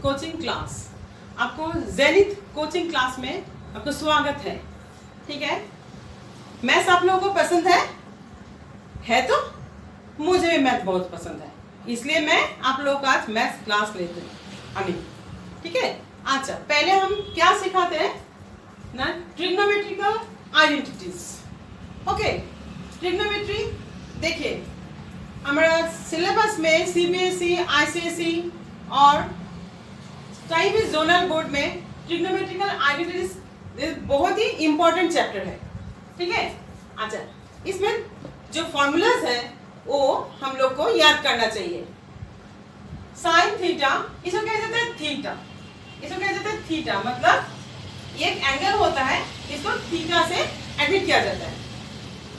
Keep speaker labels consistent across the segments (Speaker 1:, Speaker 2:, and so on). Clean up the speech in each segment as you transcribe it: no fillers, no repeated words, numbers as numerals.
Speaker 1: Coaching class, आपको zenith coaching class में आपको स्वागत है। ठीक है, मैथ्स आप लोगों को पसंद है तो मुझे भी मैथ बहुत पसंद है, इसलिए मैं आप लोगों का आज मैथ्स क्लास लेते हैं। ठीक है, अच्छा पहले हम क्या सिखाते हैं ना, ट्रिग्नोमेट्रिकल आइडेंटिटीज। ओके, ट्रिग्नोमेट्री देखिए हमारा सिलेबस में सीबीएसई, आईसीएसई और कई भी जोनल बोर्ड में ट्रिग्नोमेट्रिकल आइडेंटिटीज बहुत ही इंपॉर्टेंट चैप्टर है। ठीक है, अच्छा इसमें जो फॉर्मूलाज है वो हम लोग को याद करना चाहिए। साइन थीटा, इसको क्या जाता है थीटा, इसको क्या जाता है थीटा, मतलब एक एंगल होता है, इसको थीटा से एडमिट किया जाता है।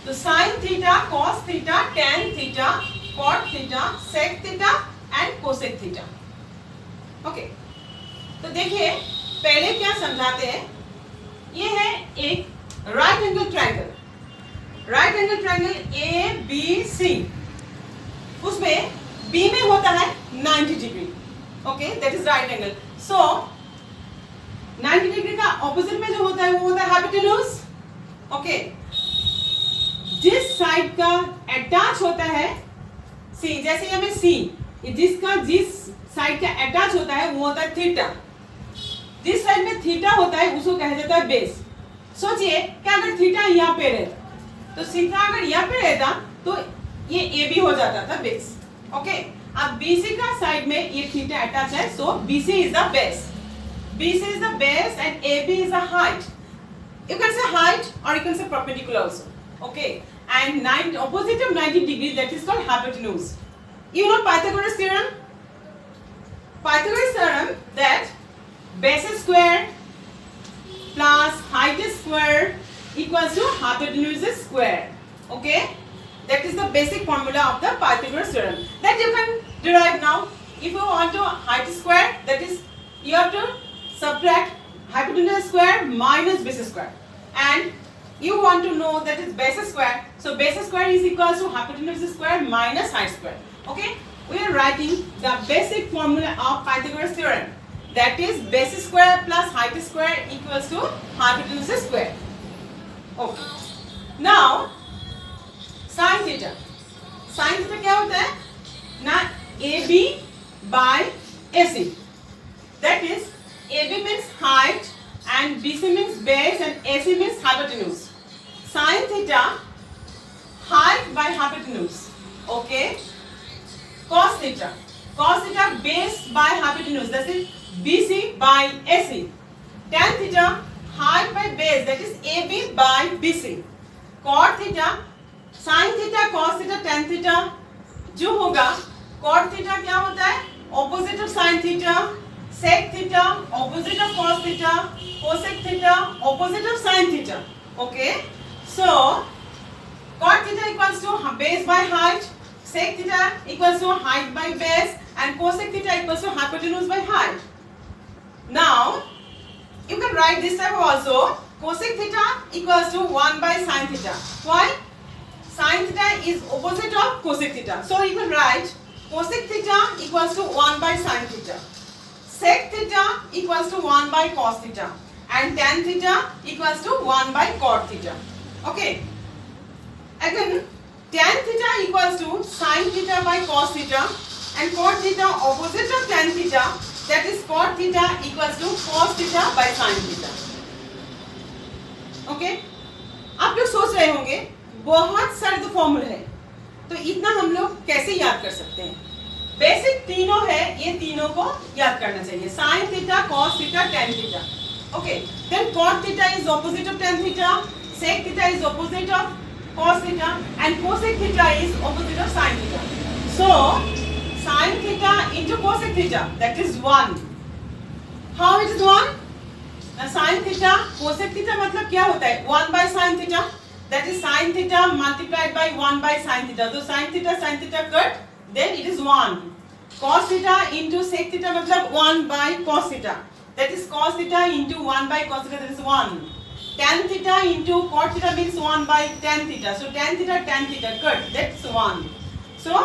Speaker 1: तो sine theta, cos theta, tan theta, cot theta, sec theta and cosec theta. Okay, तो देखिए पहले क्या समझाते हैं, ये है एक right angle triangle. Right angle triangle A B C, उसमें बी में होता है 90 degree. Okay, that is right angle. So 90 degree का ऑपोजिट में जो होता है वो होता है हाइपोटेन्यूज। ओके, जिस साइड का अटैच होता है सी, जैसे हमें सी, जिसका जिस साइड का अटैच होता है वो होता है थीटा। जिस साइड में थीटा होता है उसको कहा जाता है बेस। सोचिए कि अगर थीटा यहाँ पे रहता तो थीटा अगर यहाँ पे रहता तो ये ए बी हो जाता था बेस। ओके, अब बीसी का साइड में ये थीटा अटैच है, so BC is the base. BC is the base and AB is the height. You can say height or you can say perpendicular also. Okay, and opposite of 90 degrees, that is called hypotenuse. You know Pythagoras theorem? Pythagoras theorem that base square plus height square equals to hypotenuse square. Okay, that is the basic formula of the Pythagoras theorem that you can derive now. If you want to height square, that is you have to subtract hypotenuse square minus base square, and you want to know that is base square, so base square is equals to hypotenuse square minus height square. Okay, we are writing the basic formula of Pythagoras theorem, that is base square plus height square equals to hypotenuse square. Okay, now sin theta, sin theta क्या होता है ना, AB by AC, that is AB means height and BC means base and AC means hypotenuse. Sin theta, height by hypotenuse. Okay. Cos theta, base by hypotenuse, that is BC by AC. Tan theta, height by base, that is AB by BC. Cot theta, sin theta, cos theta, tan theta जो होगा, cot theta क्या होता है, opposite of sin theta. Sec theta, opposite of cos theta. Cosec theta, opposite of sin theta. Okay, so cot theta equals to base by height, sec theta equals to height by base, and cosec theta equals to hypotenuse by height. Now you can write this type also, cosec theta equals to 1 by sin theta. Why? Sin theta is opposite of cosec theta, so you can write cosec theta equals to 1 by sin theta. Sec theta equals to 1 by cos theta, and tan theta equals to 1 by cot theta. Okay, again tan theta equals to sin theta by cos theta, and cot theta opposite of tan theta, that is cot theta equals to cos theta by sin theta. Okay, आप लोग सोच रहे होंगे बहुत सारे तो फॉर्मूले हैं, तो इतना हम लोग कैसे याद कर सकते हैं। बेसिक तीनों है, ये तीनों को याद करना चाहिए, sin theta, cos theta, tan theta. Okay, then cot theta is opposite of tan theta, sec theta is opposite of cos theta, and cosec theta is opposite of sin theta. So sin theta into cosec theta, that is 1. How it is 1? ना sin theta cosec theta मतलब क्या होता है, 1 by sin theta, that is sin theta multiplied by 1 by sin theta. तो sin theta cut, then it is 1. Cos theta into sec theta मतलब 1 by cos theta, that is cos theta into 1 by cos theta, that is 1. Tan theta into cot theta means 1 by tan theta, so tan theta cut, that's 1. So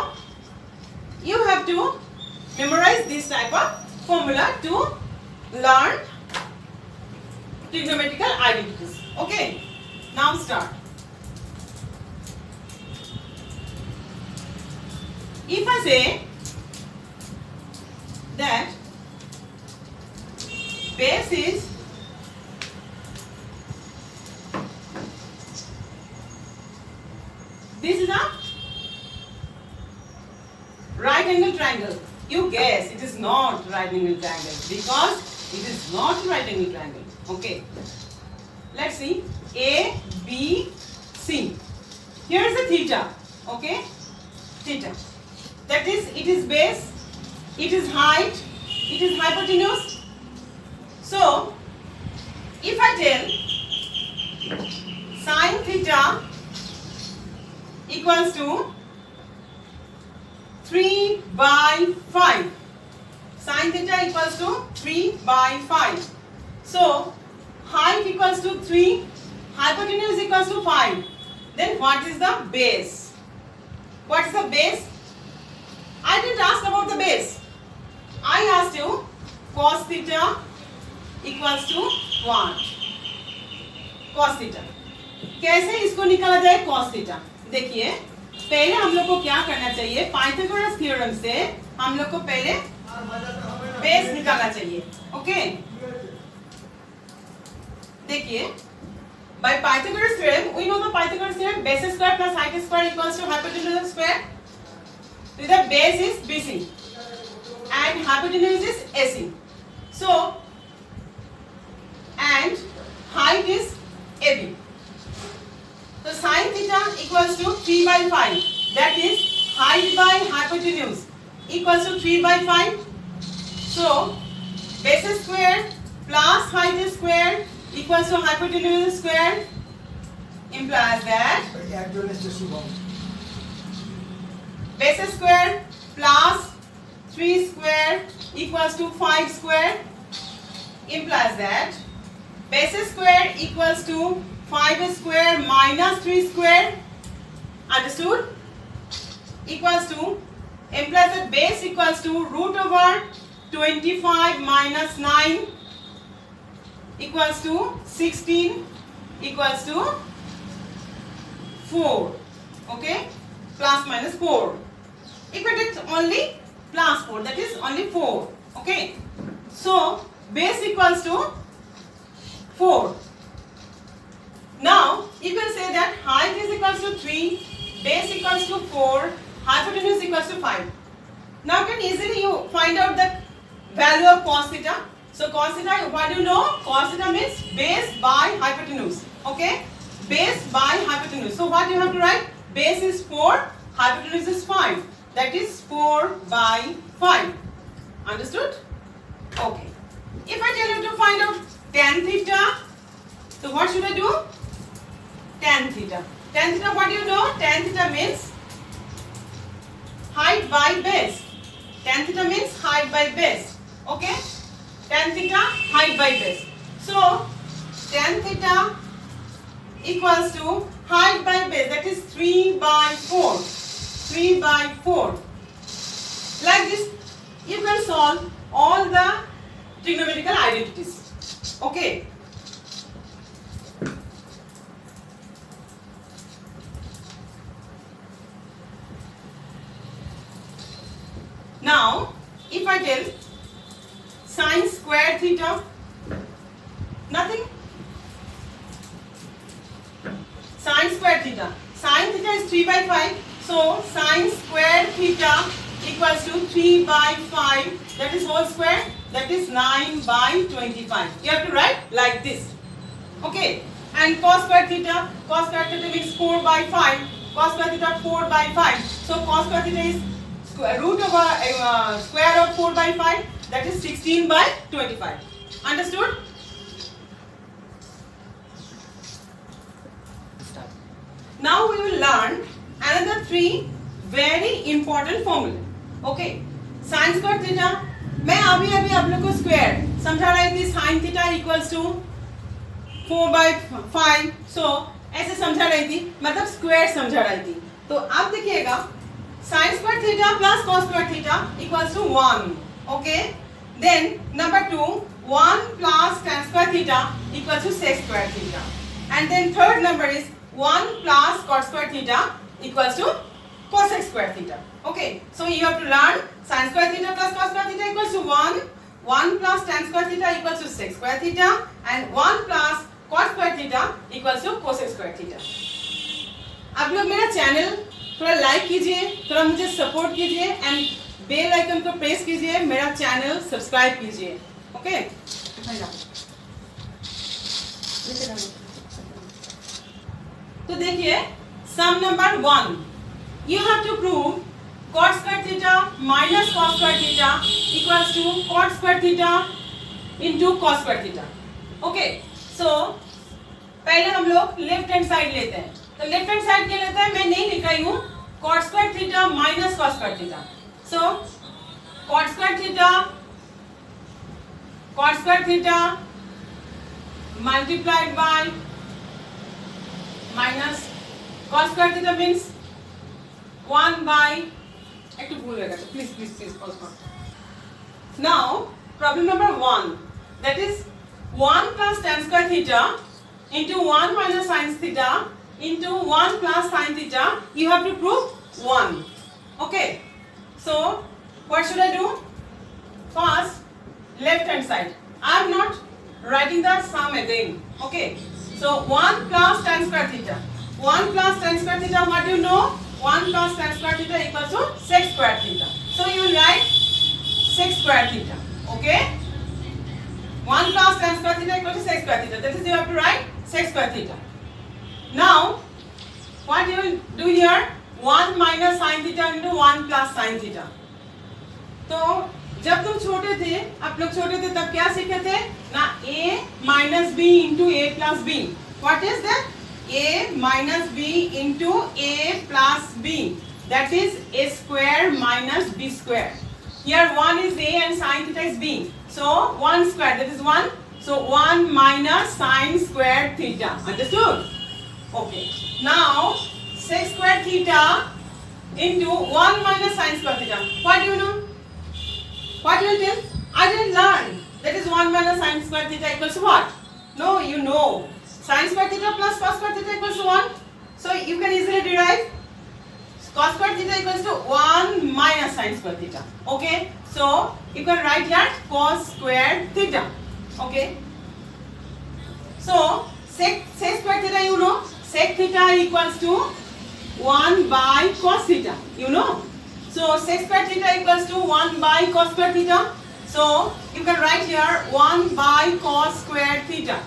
Speaker 1: you have to memorize this type of formula to learn trigonometrical identities. Okay, now start. If I say that base is this is a right angle triangle, you guess it is not right angle triangle because it is not right angle triangle. Okay, let's see. A, B, C. Here is the theta. Okay, theta. That is, it is base, it is height, it is hypotenuse. So, if I tell sine theta equals to 3 by 5. Sine theta equals to 3 by 5. So, height equals to 3, hypotenuse equals to 5. Then what is the base? What is the base? I didn't ask about the base. I asked you cos theta equals to what? Cos theta. कैसे इसको निकाला जाए cos theta? देखिए, पहले हम लोग को क्या करना चाहिए? पाइथागोरस थ्योरम से हम लोग को पहले बेस निकालना चाहिए. ओके, देखिए, by Pythagoras theorem, we know the Pythagoras theorem, base square plus height square equals to hypotenuse square. So the base is BC and hypotenuse is AC. So, and height is AB. So sine theta equals to 3 by 5. That is height by hypotenuse equals to 3 by 5. So base square plus height square equals to hypotenuse square implies that base square plus 3 square equals to 5 square implies that base square equals to 5 square minus 3 square, understood, equals to, implies that base equals to root over 25 minus 9 equals to 16 equals to 4. Okay, plus minus 4. If it is only plus 4, that is only 4. Okay, so base equals to 4. Now you can say that height is equals to 3, base equals to 4, hypotenuse equals to 5. Now can easily you find out the value of cos theta. So cos theta, what do you know? Cos theta means base by hypotenuse. Okay, base by hypotenuse. So what you have to write? Base is 4, hypotenuse is 5. That is 4 by 5. Understood? Okay. If I tell you to find out tan theta, so what should I do? Tan theta. Tan theta, what do you know? Tan theta means height by base. Tan theta means height by base. Okay? Tan theta, height by base. So, tan theta equals to height by base, that is 3 by 4. 3 by 4. Like this, you can solve all the trigonometrical identities. Okay? Now, if I tell sine square theta, nothing. Sine square theta. Sine theta is 3 by 5. So, sine square theta equals to 3 by 5. That is whole square. That is 9 by 25. You have to write like this. Okay. And cos square theta. Cos square theta means 4 by 5. Cos square theta 4 by 5. So, cos square theta is root over square of 4 by 5, that is 16 by 25. Understood? Now we will learn another 3 very important formula. Okay, sin square theta, मैं अभी आप लोग को square समझा रही थी. sin theta equals to 4 by 5. So ऐसे समझा रही थी, मतलब स्क्वायर समझा रही थी. तो अब देखिएगा sin square theta plus cos square theta equals to 1. Okay. Then number 2, 1 plus tan square theta equals to sec square theta. And then third number is 1 plus cot square theta equals to cosec square theta. Okay, so you have to learn sin square theta plus cos square theta equals to 1, 1 plus tan square theta equals to sec square theta, and 1 plus cot square theta equals to cosec square theta. आप लोग मेरा channel थोड़ा like कीजिए, थोड़ा मुझे support कीजिए and bell icon को press कीजिए, मेरा चैनल सब्सक्राइब कीजिए. ओके, तो देखिए सम number 1, you have to prove cot square theta minus cos square theta equals to cot square theta into cos square theta. Okay, so पहले हम लोग लेफ्ट हैंड साइड लेते हैं. तो लेफ्ट हैंड साइड क्या लेते हैं, मैं नहीं लिख रही हूँ, cot square theta minus cos square theta. So cot square theta multiplied by minus cos square theta means 1 by, একটু ভুল হয়ে গেছে, please pause করো. Now problem number 1, that is 1 plus tan square theta into 1 minus sin theta into 1 plus sin theta. You have to prove 1. Okay, so what should I do? First, left hand side. I am not writing the sum again. Okay, so 1 plus tan square theta. 1 plus tan square theta, what do you know? 1 plus tan square theta equals to sec square theta. So you will write sec square theta. Okay, 1 plus tan square theta equals to sec square theta. That is, you have to write sec square theta. Now what you will do here, 1 minus sin theta into 1 plus sin theta. तो जब तुम छोटे थे, आप लोग छोटे थे तब क्या सीखे थे ना, a minus b into a plus b. What is that? a minus b into a plus b. That is a square minus b square. Here 1 is a and sin theta is b. So 1 square, that is 1. So 1 minus sin square theta. Understood? Okay. Now sec square theta into 1 minus sin square theta. What do you know? What you will tell? I didn't learn. That is 1 minus sin square theta equals to what? No, you know. Sin square theta plus cos square theta equals to 1. So you can easily derive cos square theta equals to 1 minus sin square theta. Okay. So you can write here cos square theta. Okay. So sec square theta, you know. Sec theta equals to 1 by cos theta. You know. So sec square theta equals to 1 by cos square theta. So you can write here 1 by cos square theta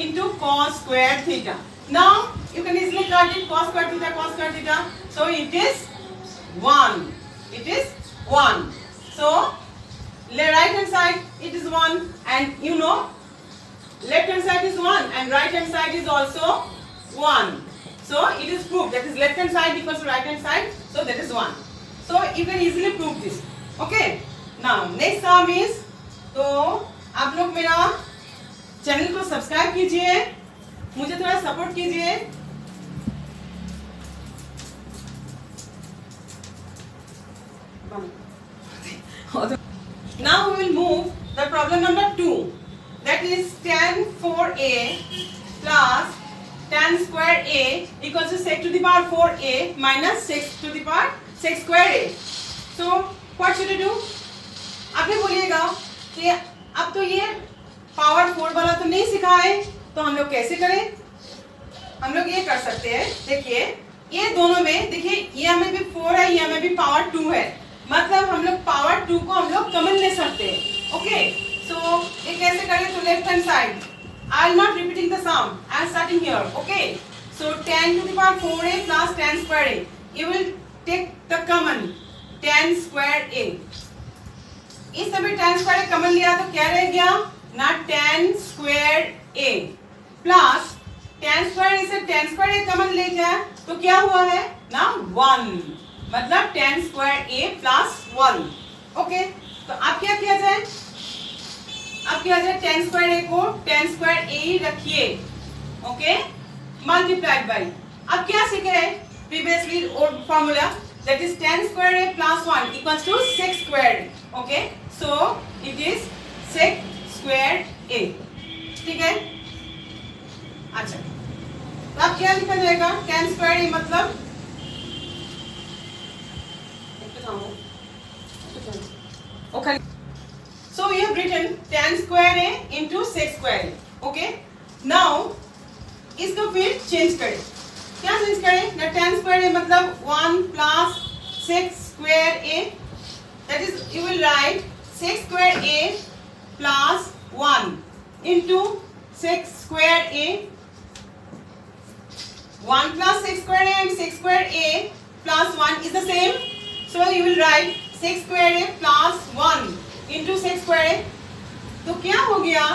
Speaker 1: into cos square theta. Now you can easily cut it, cos square theta. So it is 1. It is 1. So right hand side it is 1, and you know left hand side is 1 and right hand side is also 1. So it is proved. That is left hand side equals to right hand side. So that is 1. So you can easily prove this. Okay. Now next sum is, तो आप लोग मेरा channel को subscribe कीजिए, मुझे थोड़ा support कीजिए. Now we will move the problem number 2. That is tan 4a plus tan square a equals to sec to the power 4a minus sec to the power sec square a. So what should I do? आप ये बोलिएगा कि अब तो ये power 4 वाला तो नहीं सिखा है, तो हम लोग कैसे करें? हम लोग ये कर सकते हैं. देखिए ये दोनों में, देखिए ये में भी 4 है, ये में भी पावर 2 है, मतलब हम लोग पावर 2 को हम लोग कॉमन ले सकते हैं. ओके, सो ये कैसे करें? तो left hand side, I am not repeating the sum. I am starting here. Okay. So tan to the power 4a plus tan square a. You will take the common tan square a. इस समय tan square a common लिया तो क्या रह गया ना, tan square a plus tan square a से tan square a common ले जाए तो क्या हुआ है ना 1, मतलब tan square a plus 1. Okay, तो अब क्या किया जाए? अब क्या जाए, tan square a को tan square a ही रखिए. ओके, मल्टीप्लाइड बाई, अब क्या सीखे previously old formula, that is tan square a plus 1 equals to sec square a. Okay, so it is sec square a, ठीक है। अच्छा, तो अब क्या लिखा जाएगा? tan square a मतलब okay, so we have written tan square a into sec square a, okay। now इसको फिर चेंज करें, क्या चेंज करें? ना tan square a मतलब 1 plus sec square a, that is you will write sec square a plus 1 into sec square a, 1 plus sec square a and sec square a plus 1 is the same, so you will write sec square a plus 1 into sec square a, तो क्या हो गया?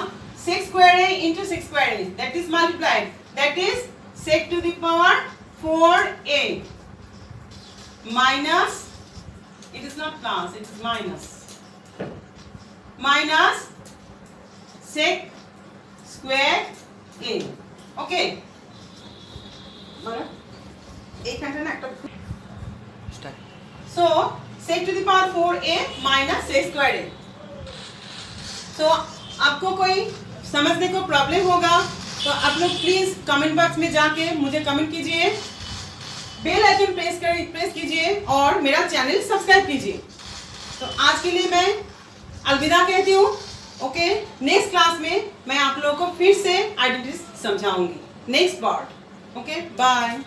Speaker 1: sec square a into sec square a, that is multiplied, that is sec to the power 4a minus, it is not plus, it is minus sec square a, okay। एक घंटा ना एक so sec to the power 4a minus sec square a। so आपको कोई समझने को problem होगा तो आप लोग प्लीज कमेंट बॉक्स में जाके मुझे कमेंट कीजिए, बेल आइकन प्रेस कीजिए और मेरा चैनल सब्सक्राइब कीजिए। तो आज के लिए मैं अलविदा कहती हूँ, ओके। नेक्स्ट क्लास में मैं आप लोगों को फिर से आइडेंटिटीज समझाऊंगी, नेक्स्ट पार्ट, ओके, बाय।